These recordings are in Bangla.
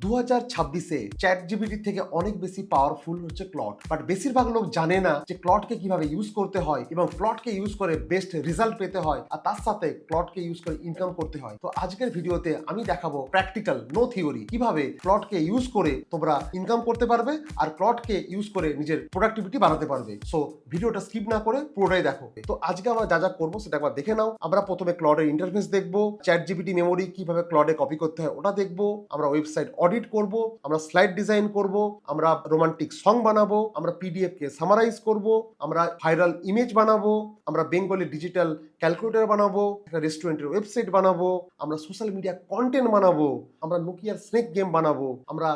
2026-এ চ্যাট জিপিটি থেকে অনেক বেশি পাওয়ারফুল হচ্ছে ক্লড, বাট বেশিরভাগ লোক জানে না যে ক্লডকে কিভাবে ইউজ করতে হয় এবং ক্লডকে ইউজ করে বেস্ট রেজাল্ট পেতে হয়, আর তার সাথে ক্লডকে ইউজ করে ইনকাম করতে হয়। তো আজকের ভিডিওতে আমি দেখাবো প্র্যাকটিক্যাল, নো থিওরি, কিভাবে ক্লডকে ইউজ করে তোমরা ইনকাম করতে পারবে আর ক্লডকে ইউজ করে নিজের প্রোডাক্টিভিটি বাড়াতে পারবে। সো ভিডিওটা স্কিপ না করে পুরোটাই দেখো। তো আজকে আমরা যা যা করবো সেটা একবার দেখে নাও। আমরা প্রথমে ক্লডের ইন্টারফেস দেখবো, চ্যাট জিপিটি মেমোরি কিভাবে ক্লডে কপি করতে হয় ওটা দেখবো, আমরা ওয়েবসাইট অডিট করব, আমরা স্লাইড ডিজাইন করব, আমরা রোমান্টিক সং বানাবো, আমরা পিডিএফ কে সামারাইজ করব, আমরা ভাইরাল ইমেজ বানাবো, আমরা বেঙ্গলি ডিজিটাল ক্যালকুলেটর বানাবো, একটা রেস্টুরেন্টের ওয়েবসাইট বানাবো, আমরা সোশ্যাল মিডিয়া কন্টেন্ট বানাবো, আমরা নোকিয়ার স্নেক গেম বানাবো, আমরা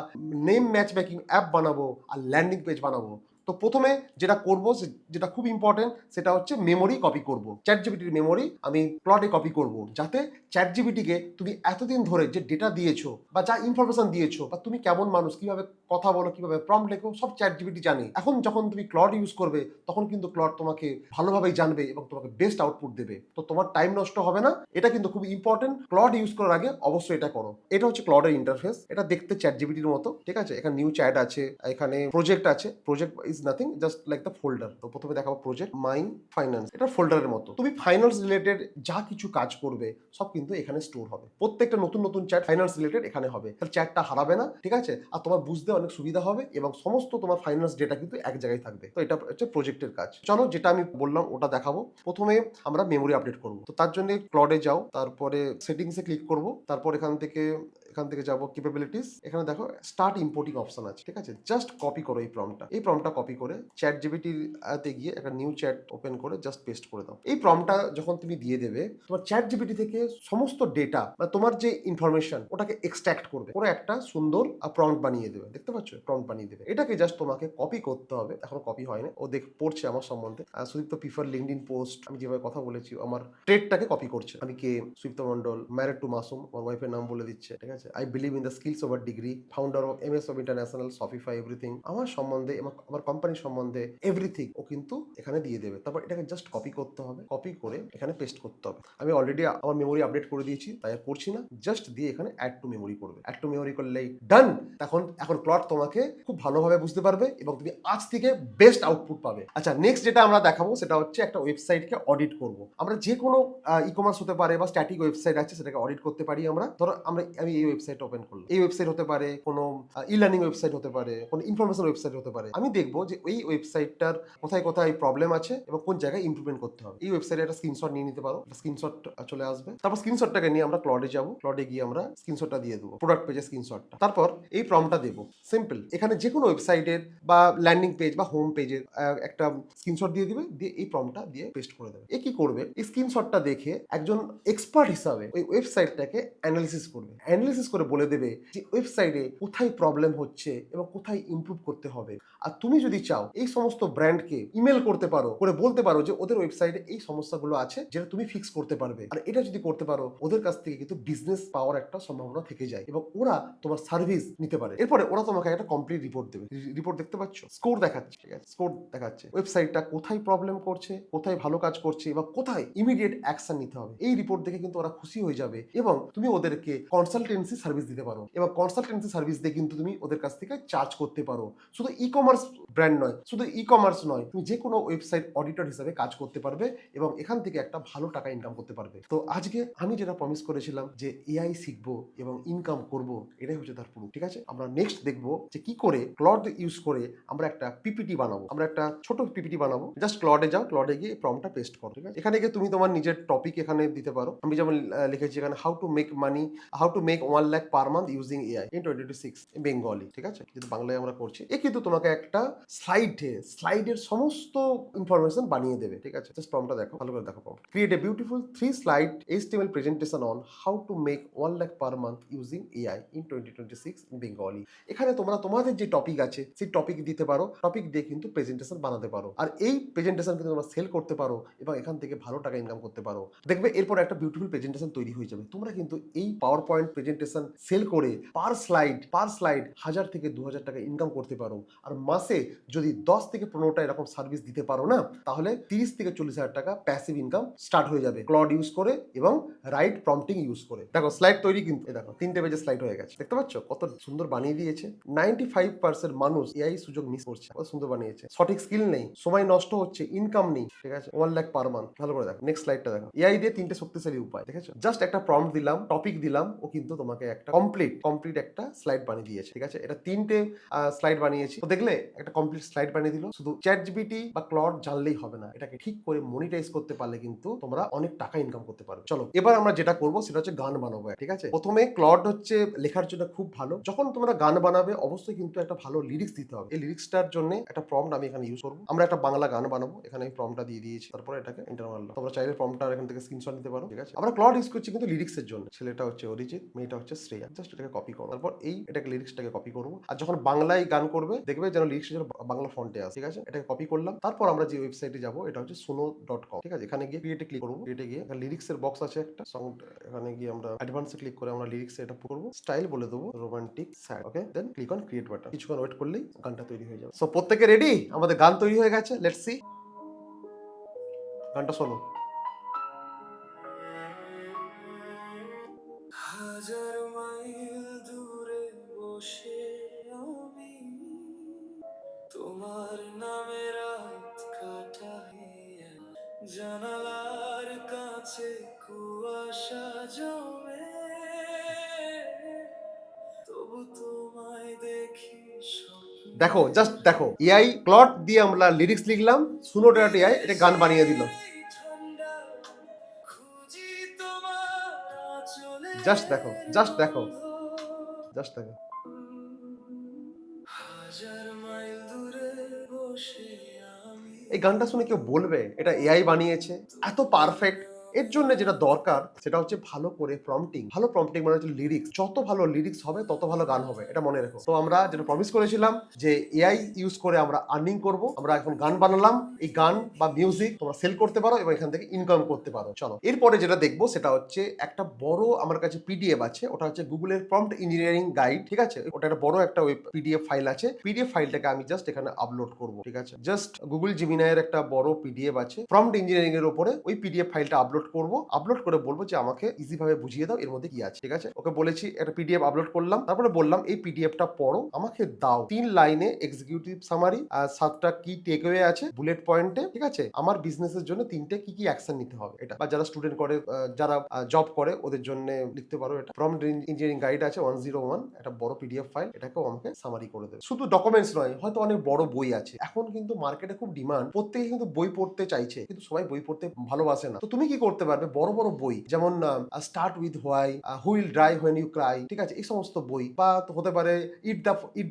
নেম ম্যাচ মেকিং অ্যাপ বানাবো আর ল্যান্ডিং পেজ বানাবো। তো প্রথমে যেটা করব, যেটা খুব ইম্পর্টেন্ট, সেটা হচ্ছে মেমোরি কপি করব। চ্যাট জিপিটির মেমোরি আমি ক্লডে কপি করব, যাতে চ্যাট জিপিটিকে তুমি এতদিন ধরে যে ডেটা দিয়েছো বা যা ইনফরমেশন দিয়েছো বা তুমি কেমন মানুষ, কিভাবে কথা বলো, কিভাবে প্রম্পট লেখো, সব চ্যাট জিপিটি জানে। এখন যখন তুমি ক্লড ইউজ করবে তখন কিন্তু ক্লড তোমাকে ভালোভাবেই জানবে এবং তোমাকে বেস্ট আউটপুট দেবে। তো তোমার টাইম নষ্ট হবে না, এটা কিন্তু খুব ইম্পর্টেন্ট। ক্লড ইউজ করার আগে অবশ্যই এটা করো। এটা হচ্ছে ক্লডের ইন্টারফেস, এটা দেখতে চ্যাট জিপিটির মতো, ঠিক আছে। এখানে নিউ চ্যাট আছে, এখানে প্রজেক্ট আছে। Project is nothing, just like the folder. তো প্রথমে দেখাবো প্রজেক্ট মাই ফাইন্যান্স, এটা ফোল্ডারের মতো। তুমি ফাইন্যান্স রিলেটেড যা কিছু কাজ করবে সব কিন্তু এখানে স্টোর হবে। প্রত্যেকটা নতুন নতুন চ্যাট ফাইন্যান্স রিলেটেড এখানে হবে, তাহলে চ্যাটটা হারাবে না, ঠিক আছে। আর তোমার বুঝতে অনেক সুবিধা হবে এবং সমস্ত তোমার ফাইন্যান্স ডেটা কিন্তু এক জায়গায় থাকবে। তো এটা হচ্ছে প্রজেক্টের কাজ। চলো যেটা আমি বললাম ওটা দেখাবো। প্রথমে আমরা মেমোরি আপডেট করব। তো তার জন্য ক্লডে যাও, তারপরে সেটিংসে ক্লিক করব, তারপর এখান থেকে যাবো ক্যাপাবিলিটিস। এখানে দেখো স্টার্ট ইম্পোর্টিং অপশন আছে, ঠিক আছে। জাস্ট কপি করো এই প্রম্পটটা কপি করে চ্যাট জিপিটির তে গিয়ে একটা নিউ চ্যাট ওপেন করে জাস্ট পেস্ট করে দাও। এই প্রম্পটটা যখন তুমি দিয়ে দেবে, তোমার চ্যাট জিপিটি থেকে সমস্ত ডেটা বা তোমার যে ইনফরমেশন ওটাকে এক্সট্রাক্ট করবে, ওরা একটা সুন্দর প্রম্পট বানিয়ে দেবে। দেখতে পাচ্ছ, প্রম্পট বানিয়ে দেবে। এটাকে জাস্ট তোমাকে কপি করতে হবে। এখন কপি হয় না, ও পড়ছে আমার সম্বন্ধে। সুদীপ্ত প্রিফার লিঙ্কডইন পোস্ট, আমি যেভাবে কথা বলেছি আমার ট্রেডটাকে কপি করছে। আমি কে, সুদীপ্ত মন্ডল, ম্যারিড টু মাসুম, আমার ওয়াইফের নাম বলে দিচ্ছে, ঠিক আছে। I believe in the skills over degree, founder of MS of international, Shopify, everything. আমার সম্বন্ধে, আমার কোম্পানির সম্বন্ধে এভরিথিং ও কিন্তু এখানে দিয়ে দেবে। তারপর এটাকে জাস্ট কপি করতে হবে, কপি করে এখানে পেস্ট করতে হবে। আমি অলরেডি আমার মেমোরি আপডেট করে দিয়েছি, তাই আর করছি না। জাস্ট দিয়ে এখানে অ্যাড টু মেমোরি করবে। অ্যাড টু মেমোরি করলেই ডান। এখন ক্লড তোমাকে খুব ভালোভাবে বুঝতে পারবে এবং তুমি আজ থেকে বেস্ট আউটপুট পাবে। আচ্ছা, নেক্সট যেটা আমরা দেখাবো সেটা হচ্ছে একটা ওয়েবসাইটকে অডিট করব। আমরা যে কোনো ই কমার্স হতে পারে বা স্ট্যাটিক ওয়েবসাইট আছে, সেটাকে অডিট করতে পারি আমরা। ধরো আমি এই ওয়েবসাইট ওপেন করলাম। এই ওয়েবসাইট হতে পারে কোনো ই লার্নিং ওয়েবসাইট হতে পারে, কোনো ইনফরমেশন ওয়েবসাইট হতে পারে। আমি দেখবো যে এই ওয়েবসাইটটার কোথায় কোথায় প্রবলেম আছে এবং কোন জায়গায় ইমপ্রুভমেন্ট করতে হবে। এই ওয়েবসাইটে একটা স্ক্রিনশট নিয়ে নিতে পারো, স্ক্রিনশট চলে আসবে। তারপর স্ক্রিনশটটাকে নিয়ে আমরা ক্লডে যাবো, ক্লডে গিয়ে আমরা স্ক্রিনশটটা দিয়ে দেবো, প্রোডাক্ট পেজের স্ক্রিনশটটা। তারপর এই প্রম্পটটা দেবো, সিম্পল। এখানে যে কোনো ওয়েবসাইটের বা ল্যান্ডিং পেজ বা হোম পেজের একটা স্ক্রিনশট দিয়ে দিবে, দিয়ে এই প্রম্পটটা দিয়ে পেস্ট করে দেবে। এ কি করবে, এই স্ক্রিনশটটা দেখে একজন এক্সপার্ট হিসাবে ওই ওয়েবসাইটটাকে অ্যানালিসিস করবে, অ্যানালিসিস করে বলে দেবে যে ওয়েবসাইটে কোথায় প্রবলেম হচ্ছে এবং কোথায় ইমপ্রুভ করতে হবে। আর তুমি যদি চাও এই সমস্ত ব্র্যান্ডকে ইমেল করতে পারো, করে বলতে পারো যে ওদের ওয়েবসাইটে এই সমস্যাগুলো আছে যেটা তুমি ফিক্স করতে পারবে। আর এটা যদি করতে পারো, ওদের কাছ থেকে কিন্তু বিজনেস পাওয়ার একটা সম্ভাবনা থেকে যায় এবং ওরা তোমার সার্ভিস নিতে পারে। এরপরে ওরা তোমাকে একটা কমপ্লিট রিপোর্ট দেবে। রিপোর্ট দেখতে পাচ্ছ, স্কোর দেখাচ্ছে, ঠিক আছে। স্কোর দেখাচ্ছে ওয়েবসাইটটা কোথায় প্রবলেম করছে, কোথায় ভালো কাজ করছে এবং কোথায় ইমিডিয়েট অ্যাকশন নিতে হবে। এই রিপোর্ট দেখে কিন্তু ওরা খুশি হয়ে যাবে এবং তুমি ওদেরকে কনসালটেন্সি সার্ভিস দিতে পারো এবং কনসালটেন্সি সার্ভিস দিয়ে কিন্তু তুমি ওদের কাছ থেকে চার্জ করতে পারো। শুধু ই কমার্স ব্র্যান্ড নয়, শুধু ই কমার্স নয়, তুমি যে কোনো ওয়েবসাইট অডিটর হিসেবে কাজ করতে পারবে এবং এখান থেকে একটা ভালো টাকা ইনকাম করতে পারবে। তো আজকে আমি যেটা প্রমিস করেছিলাম যে এআই শিখবো এবং ইনকাম করব, এটাই হচ্ছে তার প্রুফ, ঠিক আছে। আমরা নেক্সট দেখবো যে কি করে ক্লড ইউজ করে আমরা একটা পিপিটি বানাবো। আমরা একটা ছোট পিপিটি বানাবো। জাস্ট ক্লডে যাও, ক্লডে গিয়ে প্রম্পটটা পেস্ট করো, ঠিক আছে। এখানে গিয়ে তুমি তোমার নিজের টপিক এখানে দিতে পারো। আমি যেমন লিখেছি এখানে how to make 1 lakh per month using AI in 2026 Bengali, ঠিক আছে। কিন্তু বাংলায় আমরা করছি। এ কিন্তু তোমাকে একটা স্লাইডের সমস্ত ইনফরমেশন বানিয়ে দেবে, ঠিক আছে। জাস্ট প্রম্পটটা দেখো, ভালো করে দেখো prompt. Create a beautiful 3 slide HTML presentation on how to make 1 lakh per month using AI in 2026 in Bengali। এখানে তোমরা তোমাদের যে টপিক আছে সেই টপিক দিতে পারো, টপিক দিয়ে কিন্তু প্রেজেন্টেশন বানাতে পারো। আর এই প্রেজেন্টেশন কিন্তু তোমরা সেল করতে পারো এবং এখান থেকে ভালো টাকা ইনকাম করতে পারো। দেখবে এরপর একটা বিউটিফুল প্রেজেন্টেশন তৈরি হয়ে যাবে। তোমরা কিন্তু এই পাওয়ার পয়েন্ট প্রেজেন্টেশন সেল করে পার স্লাইড 1000 থেকে 2000 টাকা ইনকাম করতে পারো, আর মাসে যদি 10 থেকে 15টা এরকম সার্ভিস দিতে পারো না, তাহলে 30 থেকে 40,000 টাকা প্যাসিভ ইনকাম স্টার্ট হয়ে যাবে ক্লড ইউজ করে এবং রাইট প্রম্পটিং ইউজ করে। দেখো স্লাইড তৈরি, কিন্তু দেখো 3টে পেজে স্লাইড হয়ে গেছে, দেখতে পাচ্ছ কত সুন্দর বানিয়ে দিয়েছে। 95% মানুষ এআই সুযোগ মিস করছে, কত সুন্দর বানিয়েছে। সঠিক স্কিল নেই, সময় নষ্ট হচ্ছে, ইনকাম নেই, ঠিক আছে। 1 লাখ পার মান্থ। ভালো করে দেখো নেক্সট স্লাইডটা দেখো। এআই দিয়ে 3টে শক্তিশালী উপায়, দেখেছো? জাস্ট একটা প্রম্পট দিলাম, টপিক দিলাম, ও কিন্তু তোমাকে একটা কমপ্লিট একটা স্লাইড বানিয়ে দিয়েছে, ঠিক আছে। এটা 3টে স্লাইড বানিয়েছি, তো দেখলে একটা কমপ্লিট স্লাইড বানিয়ে দিল। শুধু চ্যাট জিপিটি বা ক্লড জানলেই হবে না, এটাকে ঠিক করে মনিটাইজ করতে পারলে কিন্তু তোমরা অনেক টাকা ইনকাম করতে পারবে। চলো এবার আমরা যেটা করবো সেটা হচ্ছে গান বানাবো, ঠিক আছে। প্রথমে ক্লড হচ্ছে লেখার জন্য খুব ভালো। যখন তোমরা গান বানাবে অবশ্যই কিন্তু একটা ভালো লিরিক্স দিতে হবে। এই লিরিক্সটার জন্য একটা প্রম্পট আমি এখানে ইউজ করবো। আমরা একটা বাংলা গান বানাবো, এখানে আমি প্রম্পটটা দিয়ে দিয়েছি, তারপরে এটাকে এন্টার মারলাম। তোমরা চাইলে প্রম্পটটা এখান থেকে স্ক্রিনশট নিতে পারো, ঠিক আছে। আমরা ক্লড ইউজ করছি কিন্তু লিরিক্সের জন্য। ছেলেটা হচ্ছে অরিজিৎ, মেয়েটা হচ্ছে শ্রেয়া। জাস্ট এটাকে কপি করো, তারপর এটাকে লিরিক্সটাকে কপি করবো। আর যখন বাংলায় গান করবে দেখবে যেন লিরিক্স যেন বাংলা ফন্টে আসে, ঠিক আছে। এটাকে কপি করলাম। তারপর আমরা যে ওয়েবসাইটে যাবো এটা হচ্ছে suno.com, ঠিক আছে। এখানে গিয়ে ক্রিয়েটে ক্লিক করবো। ক্রিয়েটে গিয়ে লিরিক্সের বক্স আছে একটা সং, এখানে গিয়ে আমরা অ্যাডভান্সে ক্লিক করে আমরা লিরিক্সে এটা করবো। স্টাইল বলে দেবো romantic sad, okay. Then click on create button. কিছুক্ষণ ওয়েট করলেই গানটা তৈরি হয়ে যাবে। সো প্রত্যেকে রেডি? আমাদের গান তৈরি হয়ে গেছে, লেটস সি। গানটা শোনো। হাজার মাইল দূরে বসে আমি তোমার নামে রাত কাটাই, জানালার কাছে কুয়াশা জমে, তবু তোমায় দেখি দেখো জাস্ট দেখো, এআই ক্লড দিয়ে আমরা লিরিক্স লিখলাম, suno.ai এটা গান বানিয়ে দিল। ঠান্ডা খুঁজি তোমার আঁচলে, জাস্ট দেখো, জাস্ট দেখো, জাস্ট দেখো। হাজার মাইল দূরে বসে আমি এই গানটা শুনে কেউ বলবে এটা এআই বানিয়েছে? এত পারফেক্ট। এর জন্য যেটা দরকার সেটা হচ্ছে ভালো করে প্রম্পটিং। ভালো প্রম্পটিং মানে হচ্ছে লিরিক্স। যত ভালো লিরিক্স হবে তত ভালো গান হবে, এটা মনে রেখো। তো আমরা যেটা প্রমিস করেছিলাম যে এআই ইউজ করে আমরা আর্নিং করব, আমরা এখন গান বানালাম। এই গান বা মিউজিক তোমরা সেল করতে পারো এবং এখান থেকে ইনকাম করতে পারো। চলো এরপরে যেটা দেখবো সেটা হচ্ছে একটা বড় আমার কাছে পিডিএফ আছে, ওটা হচ্ছে গুগলের প্রম্পট ইঞ্জিনিয়ারিং গাইড, ঠিক আছে। ওটা একটা বড় একটা পিডিএফ ফাইল আছে। পিডিএফ ফাইলটাকে আমি জাস্ট এখানে আপলোড করব, ঠিক আছে। জাস্ট গুগল জিমিনাইয়ের একটা বড় পিডিএফ আছে প্রম্পট ইঞ্জিনিয়ারিং এর উপরে, ওই পিডিএফ ফাইলটা আপলোড করব। আপলোড করে বলবো যে আমাকে ইজি ভাবে বুঝিয়ে দাও এর মধ্যে কি আছে, ঠিক আছে। ওকে বলেছি একটা পিডিএফ আপলোড করলাম, তারপরে বললাম এই পিডিএফটা পড়ো, আমাকে দাও 3 লাইনে এক্সিকিউটিভ সামারি আর 7টা কি টেকওয়ে আছে বুলেট পয়েন্টে, ঠিক আছে। আমার বিজনেসের জন্য 3টে কি কি অ্যাকশন নিতে হবে এটা, বা যারা স্টুডেন্ট করে যারা জব করে ওদের জন্য লিখতে পারো। এটা প্রম্পট ইঞ্জিনিয়ারিং গাইড আছে 101, একটা বড় পিডিএফ ফাইল, এটাকেও আমাকে সামারি করে দেবে। শুধু ডকুমেন্টস নয়, হয়তো অনেক বড় বই আছে। এখন কিন্তু মার্কেটে খুব ডিমান্ড, প্রত্যেকে কিন্তু বই পড়তে চাইছে, কিন্তু সবাই বই পড়তে ভালোবাসে না। তো তুমি কি করতে পারবে, বড় বড় বই যেমন start with why, will dry when you cry, ঠিক আছে, এই সমস্ত বই, বা হতে পারে ইট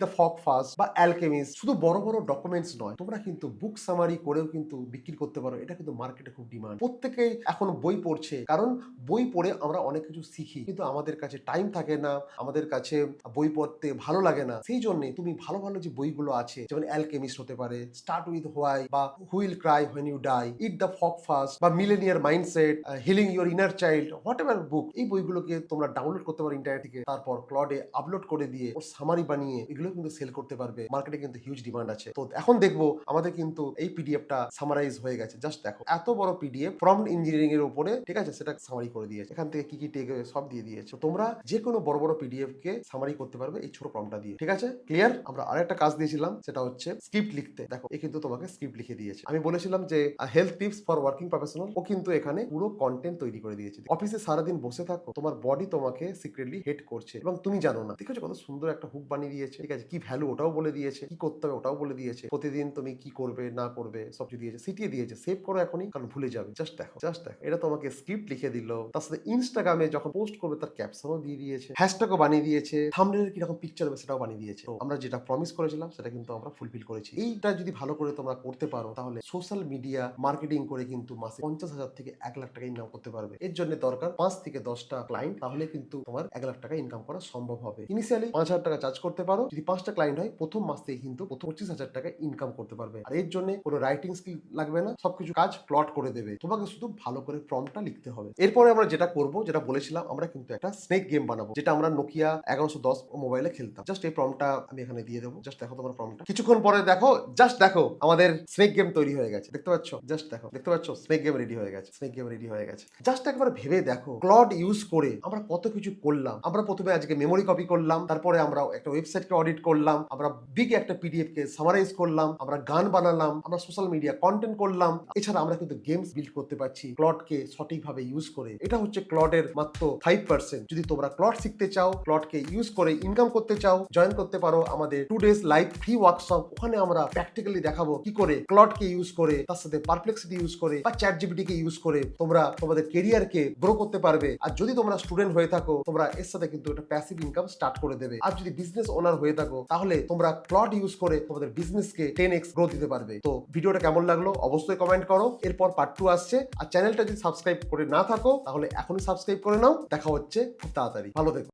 দ্য ফক ফাস্ট বা অ্যালকেমিস্ট। শুধু বড় বড় ডকুমেন্টস নয়, তোমরা কিন্তু বুক সামারি করেও কিন্তু বিক্রি করতে পারো। এটা কিন্তু মার্কেটে খুব ডিমান্ড। প্রত্যেকেই এখন বই পড়ছে, কারণ বই পড়ে আমরা অনেক কিছু শিখি, কিন্তু আমাদের কাছে টাইম থাকে না, আমাদের কাছে বই পড়তে ভালো লাগে না। সেই জন্য তুমি ভালো ভালো যে বইগুলো আছে, যেমন অ্যালকেমিস্ট হতে পারে, স্টার্ট উইথ হোয়াই বা who will cry when you die, eat the frog fast বা millionaire mindset, healing your inner child, whatever book, এই বইগুলোকে তোমরা ডাউনলোড করতে পারো ইন্টারনেট থেকে, তারপর ক্লডে আপলোড করে দিয়ে ওর সামারি বানিয়ে এগুলো কিন্তু সেল করতে পারবে। মার্কেটে কিন্তু হিউজ ডিমান্ড আছে। তো এখন দেখবো আমাদের কিন্তু এই পিডিএফটা সামারাইজ হয়ে গেছে। জাস্ট দেখো এত বড় পিডিএফ প্রম্পট ইঞ্জিনিয়ারিং এর উপরে, ঠিক আছে, সেটা সামারি করে দিয়েছে। এখান থেকে কি কি টেক সব দিয়ে দিয়েছে। তোমরা যে কোনো বড় বড় পিডিএফ কে সামারি করতে পারবে এই ছোট প্রম্পটটা দিয়ে, ঠিক আছে। ক্লিয়ার? আমরা আরেকটা কাজ দিয়েছিলাম, সেটা হচ্ছে স্ক্রিপ্ট লিখতে। দেখো এ কিন্তু তোমাকে স্ক্রিপ্ট লিখে দিয়েছে। আমি বলেছিলাম যে health tips for working professional, ও কিন্তু এখানে পুরো কন্টেন্ট তৈরি করে দিয়েছে। অফিসে সারাদিন বসে থাকো, তোমার বডি তোমাকে সিক্রেটলি হেট করছে এবং তুমি জানো না। দেখেছো কত সুন্দর একটা হুক বানিয়ে দিয়েছে, ঠিক আছে। কি ভ্যালু ওটাও বলে দিয়েছে, কি করতে হবে ওটাও বলে দিয়েছে, প্রতিদিন তুমি কি করবে না করবে সব কিছু দিয়েছে, সিটিয়ে দিয়েছে। সেভ করো এখনই, কারণ ভুলে যাবে। জাস্ট দেখো, জাস্ট দেখো, এটা তোমাকে স্ক্রিপ্ট লিখে দিল। তার সাথে ইনস্টাগ্রামে যখন পোস্ট করবে তার ক্যাপশনও দিয়ে দিয়েছে, হ্যাশট্যাগও বানিয়ে দিয়েছে, থাম্বনেইলের কিরকম পিকচার হবে সেটাও বানিয়ে দিয়েছে। তো আমরা যেটা প্রমিস করেছিলাম সেটা কিন্তু আমরা ফুলফিল করেছি। এইটা যদি ভালো করে তোমরা করতে পারো, তাহলে সোশ্যাল মিডিয়া মার্কেটিং করে কিন্তু মাসে 50,000 থেকে 1 লাখ লাখ টাকা ইনকাম করতে পারবে। এর জন্য দরকার 5 থেকে 10টা ক্লায়েন্ট, তাহলে কিন্তু তোমার 1 লাখ টাকা ইনকাম করা সম্ভব হবে। ইনিশিয়ালি 5,000 টাকা চার্জ করতে পারো। যদি 5টা ক্লায়েন্ট হয় প্রথম মাস থেকে কিন্তু 25,000 টাকা ইনকাম করতে পারবে। আর এর জন্য কোনো রাইটিং স্কিল লাগবে না, সবকিছু কাজ প্লট করে দেবে, তোমাকে শুধু ভালো করে প্রম্পটটা লিখতে হবে। এরপরে আমরা যেটা করব, যেটা বলেছিলাম, আমরা কিন্তু একটা স্নেক গেম বানাবো, যেটা আমরা নোকিয়া 1110 মোবাইলে খেলতাম। জাস্ট এই প্রম্পটটা আমি এখানে দিয়ে দেবো। জাস্ট দেখো তোমার প্রম্পটটা। কিছুক্ষণ পরে দেখো, জাস্ট দেখো আমাদের স্নেক গেম তৈরি হয়ে গেছে। দেখতে পাচ্ছ? জাস্ট দেখো, দেখতে পাচ্ছ? স্নেক গেম রেডি হয়ে গেছে। স্নেক গেম রেডি হয়ে গেছে। জাস্ট একবার ভেবে দেখো, ক্লড ইউজ করে আমরা কত কিছু করলাম। আমরা প্রথমে আজকে মেমোরি কপি করলাম, তারপরে আমরা একটা ওয়েবসাইটকে অডিট করলাম, আমরা বিগ একটা পিডিএফ কে সামারাইজ করলাম, আমরা গান বানালাম, আমরা সোশ্যাল মিডিয়া কন্টেন্ট করলাম। এছাড়া আমরা কিন্তু গেমস বিল্ড করতে পারছি ক্লডকে সঠিকভাবে ইউজ করে। এটা হচ্ছে ক্লডের মাত্র 5%। যদি তোমরা ক্লড শিখতে চাও, ক্লডকে ইউজ করে ইনকাম করতে চাও, জয়েন করতে পারো আমাদের 2 days লাইভ ফ্রি ওয়ার্কশপ। ওখানে আমরা প্র্যাকটিক্যালি দেখাবো কি করে ক্লডকে ইউজ করে, তার সাথে পারপ্লেক্সিটি ইউজ করে বা চ্যাট জিপিটি কে ইউজ করে তোমরা তোমাদের কেরিয়ারকে গ্রো করতে পারবে। আর যদি তোমরা স্টুডেন্ট হয়ে থাকো, তোমরা এর সাথে কিন্তু একটা প্যাসিভ ইনকাম স্টার্ট করে দেবে। আর যদি বিজনেস ওনার হয়ে থাকো, তাহলে তোমরা ক্লড ইউজ করে তোমাদের বিজনেসকে 10x গ্রো দিতে পারবে। তো ভিডিওটা কেমন লাগলো অবশ্যই কমেন্ট করো। এরপর পার্ট 2 আসছে। আর চ্যানেলটা যদি সাবস্ক্রাইব করে না থাকো, তাহলে এখনই সাবস্ক্রাইব করে নাও। দেখা হচ্ছে খুব তাড়াতাড়ি। ভালো থেকো।